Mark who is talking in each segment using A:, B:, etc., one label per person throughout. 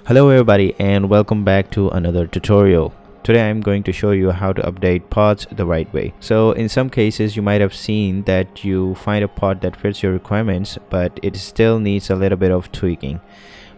A: Hello everybody and welcome back to another tutorial. Today I'm going to show you how to update pods the right way. So in some cases you might have seen that you find a pod that fits your requirements but it still needs a little bit of tweaking.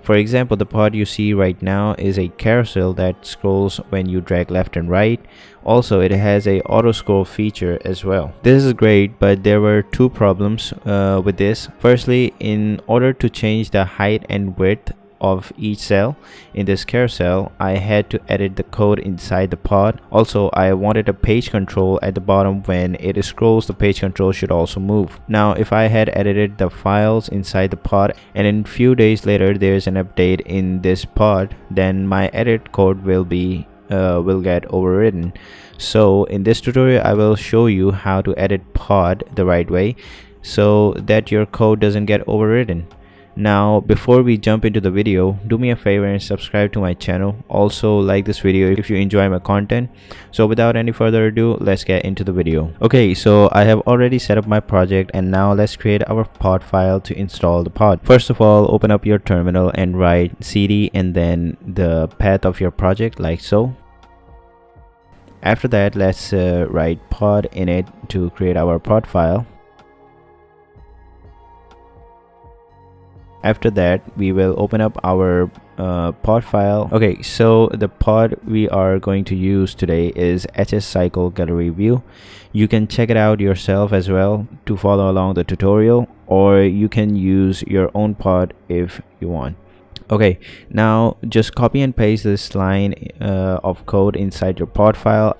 A: For example, the pod you see right now is a carousel that scrolls when you drag left and right. Also, it has a auto scroll feature as well. This is great, but there were two problems with this. Firstly, in order to change the height and width of each cell in this carousel, I had to edit the code inside the pod. Also, I wanted a page control at the bottom. When it scrolls, the page control should also move. Now if I had edited the files inside the pod and in few days later there's an update in this pod, then my edit code will get overwritten. So in this tutorial I will show you how to edit pod the right way so that your code doesn't get overwritten. Now before we jump into the video, do me a favor and subscribe to my channel. Also like this video if you enjoy my content. So without any further ado, let's get into the video. Okay, so I have already set up my project and now let's create our pod file to install the pod. First of all, open up your terminal and write cd and then the path of your project like so. After that, let's write pod in it to create our pod file. After that, we will open up our pod file. Okay, so the pod we are going to use today is cycle gallery view. You can check it out yourself as well to follow along the tutorial, or you can use your own pod if you want. Okay, now just copy and paste this line of code inside your pod file.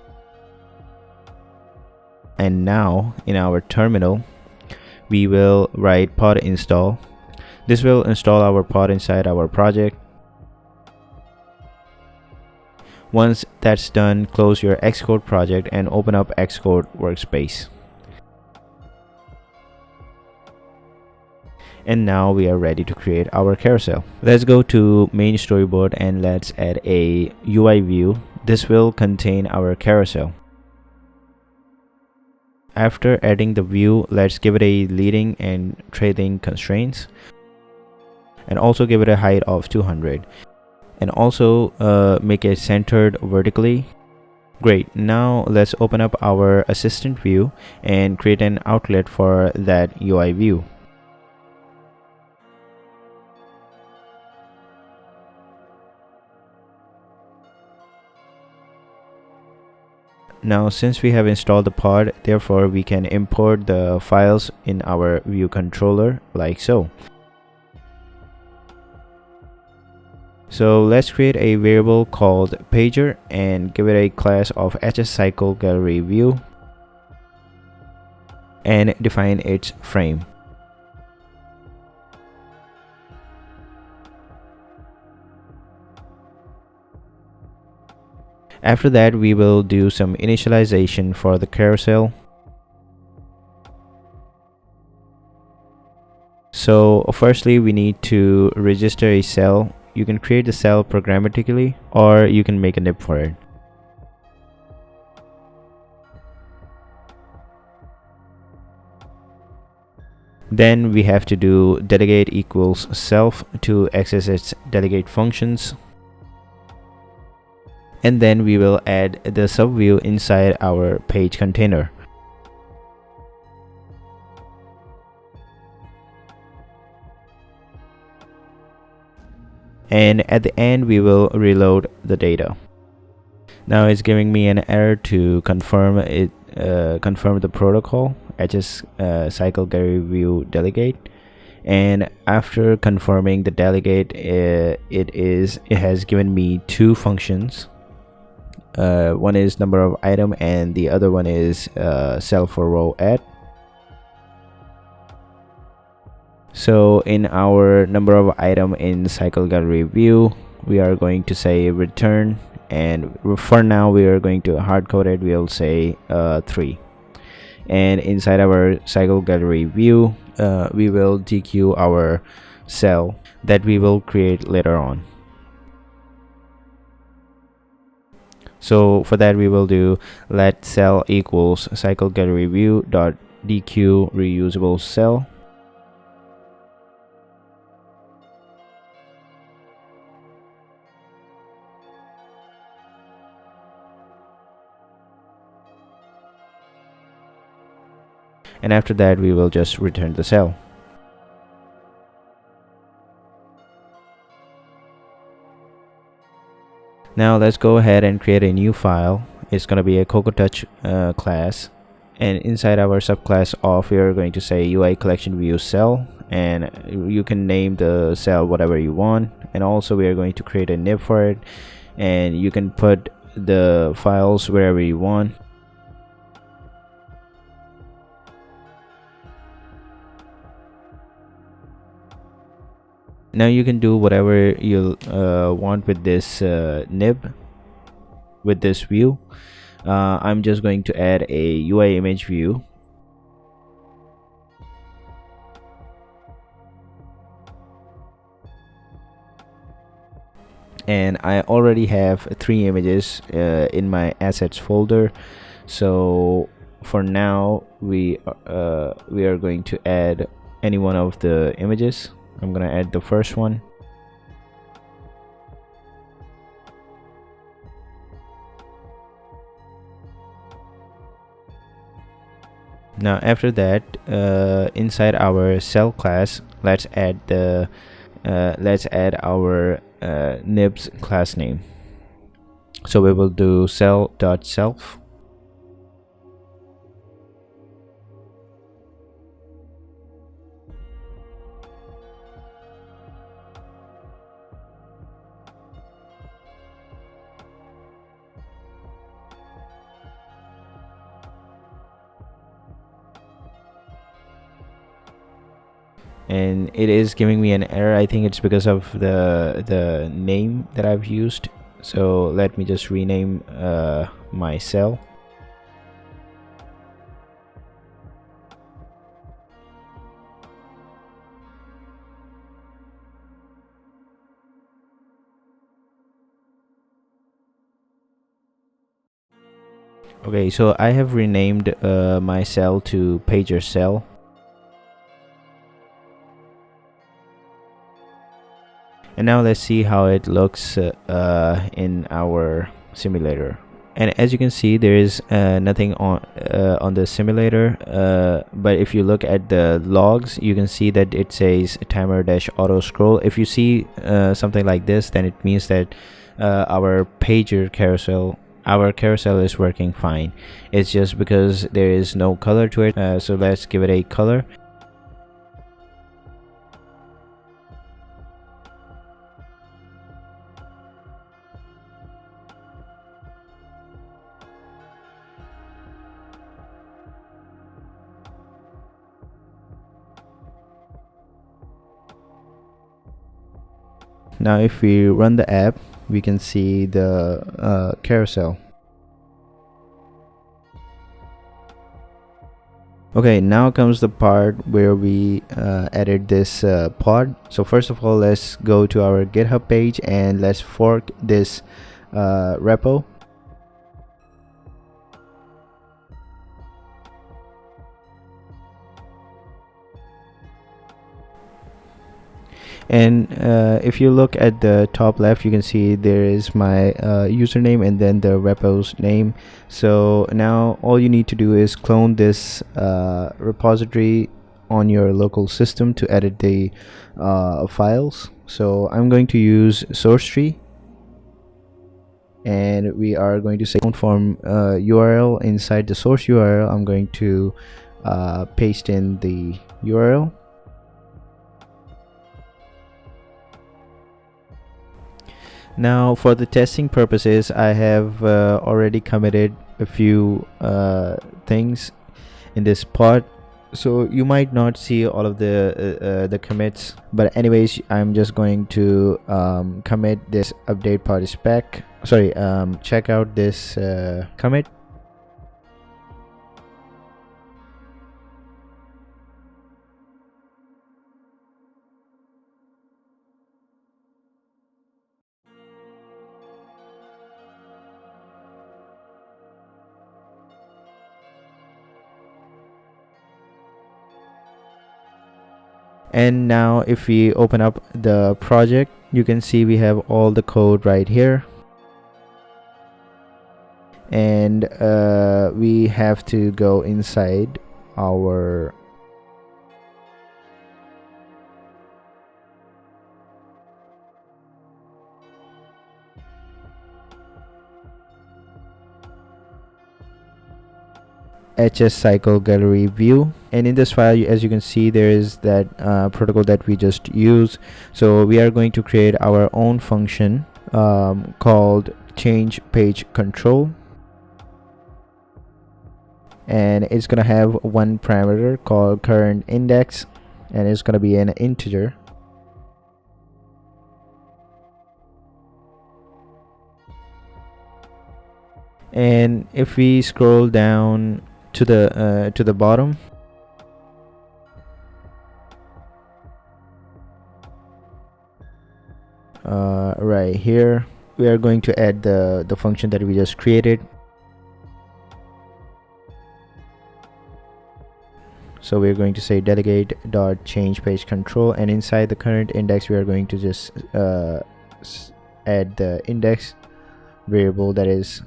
A: And now in our terminal, we will write pod install. This will install our pod inside our project. Once that's done, close your Xcode project and open up Xcode workspace. And now we are ready to create our carousel. Let's go to main storyboard and let's add a UI view. This will contain our carousel. After adding the view, let's give it a leading and trailing constraints. And also give it a height of 200 and also make it centered vertically. Great. Now let's open up our assistant view and create an outlet for that UI view. Now since we have installed the pod, therefore we can import the files in our view controller like so. So let's create a variable called pager and give it a class of cycle gallery view and define its frame. After that, we will do some initialization for the carousel. So firstly, we need to register a cell. You can create the cell programmatically or you can make a nib for it. Then we have to do delegate equals self to access its delegate functions. And then we will add the subview inside our page container. And at the end we will reload the data. Now it's giving me an error to confirm it, confirm the protocol cycle gallery view delegate. And after confirming the delegate, it has given me two functions. One is number of item and the other one is cell for row add. So in our number of item in cycle gallery view, we are going to say return, and for now we are going to hard code it. We'll say 3. And inside our cycle gallery view, we will dequeue our cell that we will create later on. So for that we will do let cell equals cycle gallery view dot dequeue reusable cell. and after that we will just return the cell. Now let's go ahead and create a new file. It's going to be a Cocoa Touch class, and inside our subclass of, we are going to say UI collection view cell, and you can name the cell whatever you want. And also we are going to create a nib for it, and you can put the files wherever you want. Now you can do whatever you want with this nib, with this view. I'm just going to add a UI image view. And I already have 3 images in my assets folder. So for now we are going to add any one of the images. I'm gonna add the first one. Now after that, inside our cell class, let's add our nibs class name. So we will do cell.self. And it is giving me an error. I think it's because of the name that I've used. So let me just rename my cell. Okay, so I have renamed my cell to pager cell. And now let's see how it looks in our simulator. And as you can see, there is nothing on the simulator, but if you look at the logs, you can see that it says timer-auto scroll. If you see something like this, then it means that our carousel is working fine. It's just because there is no color to it. So let's give it a color. Now if we run the app, we can see the carousel. Okay, now comes the part where we added this pod. So first of all, let's go to our GitHub page and let's fork this repo. And if you look at the top left, you can see there is my username and then the repo's name. So now all you need to do is clone this repository on your local system to edit the files. So I'm going to use source tree, and we are going to say from URL. Inside the source URL, I'm going to paste in the URL. Now for the testing purposes, I have already committed a few things in this pod, so you might not see all of the commits, but anyways, I'm just going to commit this update pod spec. Check out this commit. And now if we open up the project, you can see we have all the code right here, and we have to go inside our HS cycle gallery view, and in this file, as you can see, there is that protocol that we just used. So we are going to create our own function called change page control, and it's gonna have one parameter called current index, and it's gonna be an integer. And if we scroll down to the bottom, right here, we are going to add the function that we just created. So we're going to say delegate dot change page control, and inside the current index we are going to just add the index variable that is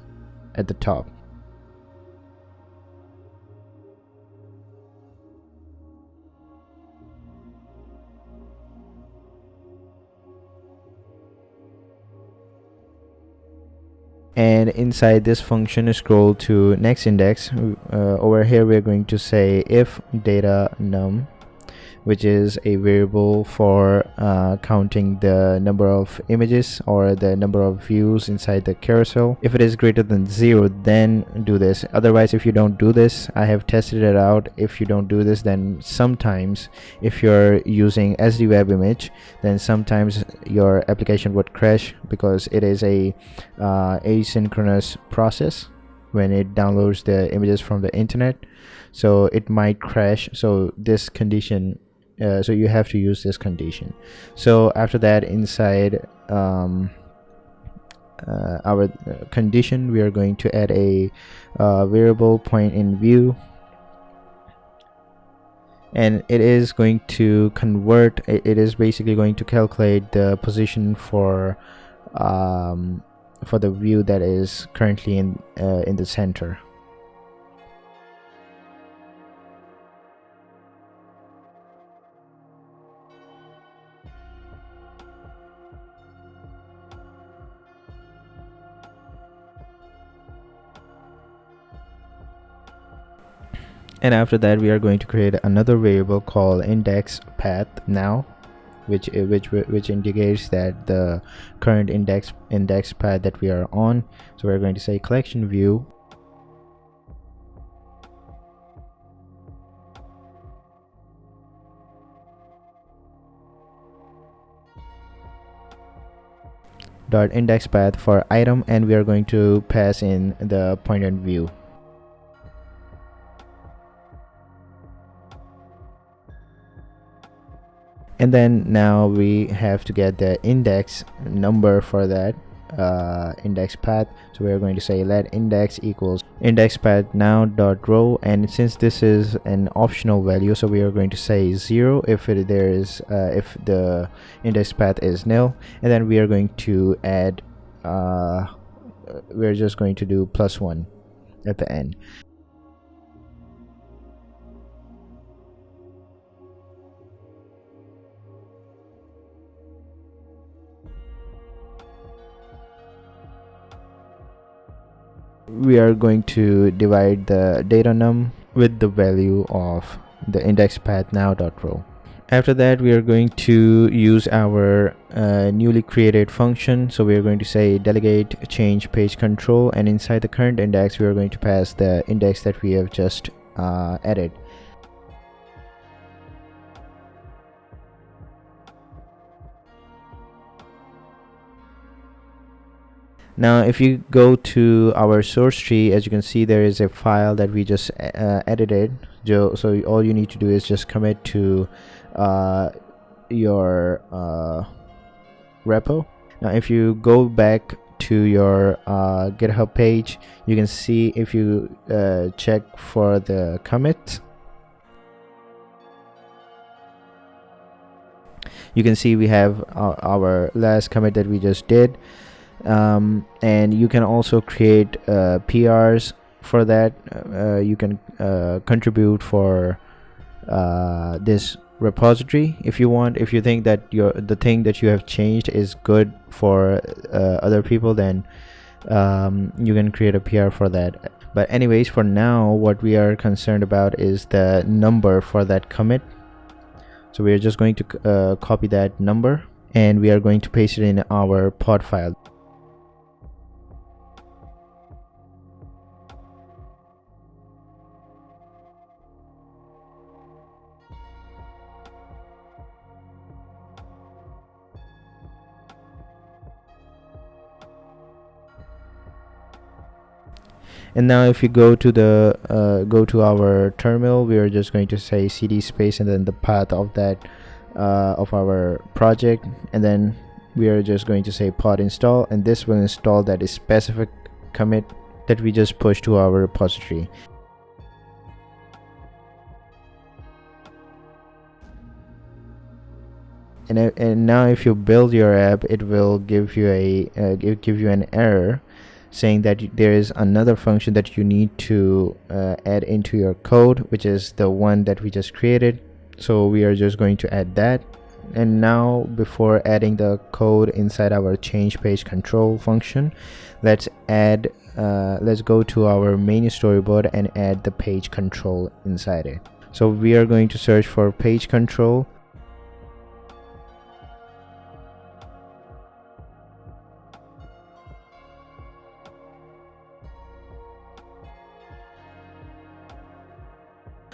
A: at the top. And inside this function, scroll to next index. Over here we're going to say if data num, which is a variable for counting the number of images or the number of views inside the carousel. If it is greater than 0, then do this. Otherwise, if you don't do this, I have tested it out, if you don't do this, then sometimes if you're using SD web image, then sometimes your application would crash because it is a asynchronous process when it downloads the images from the internet, so it might crash. So this condition, so you have to use this condition. So after that, inside our condition, we are going to add a variable point in view, and it is going to convert, it is basically going to calculate the position for the view that is currently in the center. And after that, we are going to create another variable called index path now, which indicates that the current index path that we are on. So we're going to say collection view dot index path for item, and we are going to pass in the point in view. And then now we have to get the index number for that index path. So we are going to say let index equals index path now dot row, and since this is an optional value, so we are going to say 0 if if the index path is nil, and then we are going to add we're just going to do +1 at the end. We are going to divide the data num with the value of the index path now dot row. After that, we are going to use our newly created function. So we are going to say delegate change page control, and inside the current index we are going to pass the index that we have just added. Now if you go to our source tree, as you can see, there is a file that we just edited. So all you need to do is just commit to your repo. Now if you go back to your GitHub page, you can see, if you check for the commit, you can see we have our last commit that we just did. And you can also create PRs for that, you can contribute for this repository if you want. If you think that the thing that you have changed is good for other people, then you can create a PR for that. But anyways, for now, what we are concerned about is the number for that commit. So we are just going to copy that number, and we are going to paste it in our pod file. And now if you go to our terminal, we are just going to say cd space and then the path of that of our project, and then we are just going to say pod install, and this will install that specific commit that we just pushed to our repository. And now if you build your app, it will give you an error saying that there is another function that you need to add into your code, which is the one that we just created. So we are just going to add that. And now, before adding the code inside our change page control function, let's go to our main storyboard and add the page control inside it. So we are going to search for page control.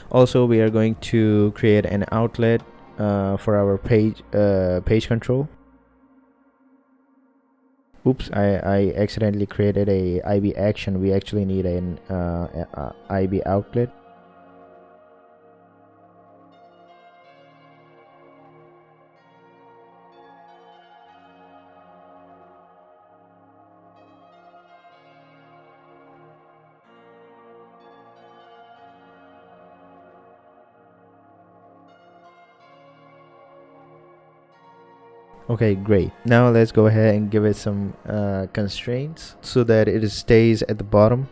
A: Also, we are going to create an outlet for our page control. Oops, I accidentally created a IB action. We actually need an IB outlet. Okay, great. Now let's go ahead and give it some constraints so that it stays at the bottom.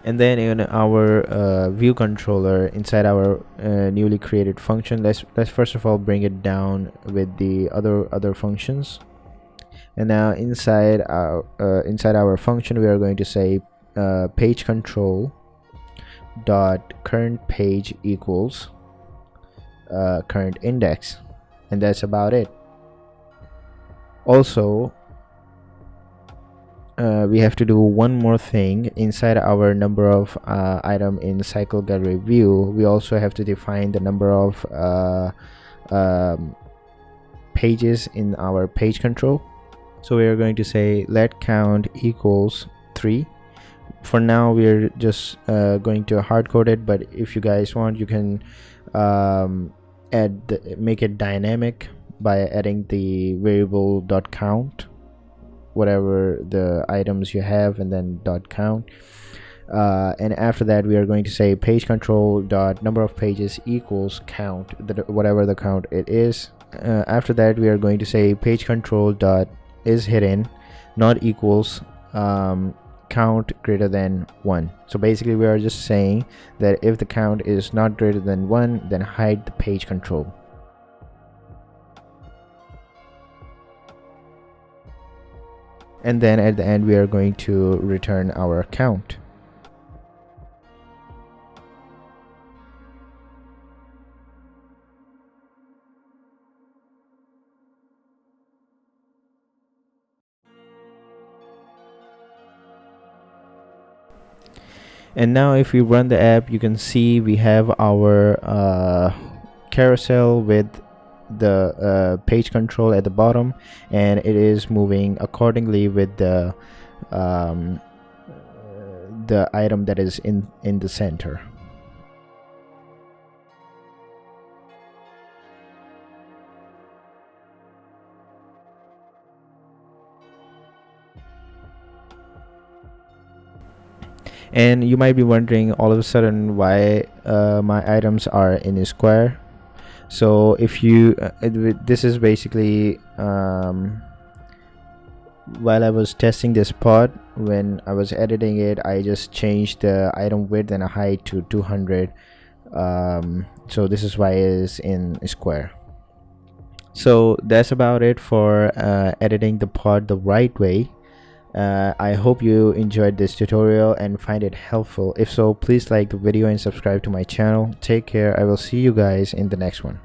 A: And then in our view controller inside our newly created function, let's first of all bring it down with the other functions. And now inside our function, we are going to say page control dot current page equals current index, and that's about it. Also, we have to do one more thing. Inside our number of item in cycle gallery view, we also have to define the number of pages in our page control. So we are going to say let count equals 3. For now, we're just going to hard code it, but if you guys want, you can make it dynamic by adding the variable dot count, whatever the items you have, and then dot count. And after that, we are going to say page control dot number of pages equals count, whatever the count it is. After that, we are going to say page control dot is hidden not equals count greater than 1. So basically, we are just saying that if the count is not greater than 1, then hide the page control. And then at the end, we are going to return our count. And now if we run the app, you can see we have our carousel with the page control at the bottom, and it is moving accordingly with the item that is in the center. And you might be wondering all of a sudden why my items are in a square. So if you this is basically while I was testing this pod, when I was editing it, I just changed the item width and height to 200. So this is why it is in a square. So that's about it for editing the pod the right way. I hope you enjoyed this tutorial and find it helpful. If so, please like the video and subscribe to my channel. Take care. I will see you guys in the next one.